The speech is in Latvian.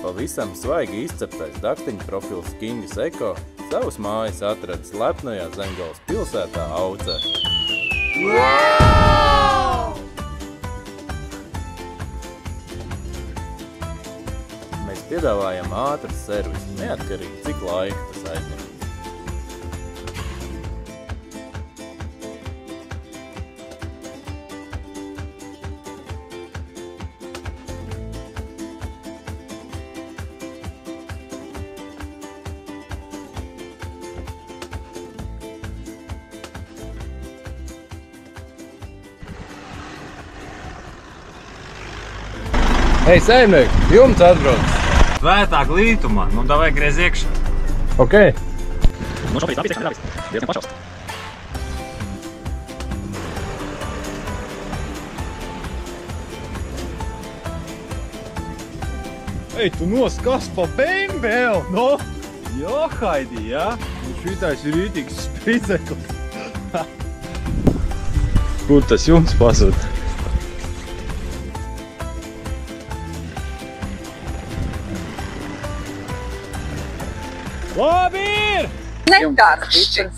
Pavisam svaigi izceptais daktiņu profils Kingas Eko savas mājas atradis lepnajā Zemgales pilsētā Aucē. Wow! Mēs piedāvājam ātru servisu, neatkarīgi cik laika tas aizņem. Hei, saimniek, jumts atbrauc! Svētāk lītumā, nu davai griez iekšā. Ok. Nu šobrīd tāpēc iekšā diezgan plašos. Ei, tu noskas pa bembēl, no? Jo, Haidi, jā? Nu šitais ir rītīgs spriceklis. Kur tas jumts pazud? Labi ir! Nekāršķis.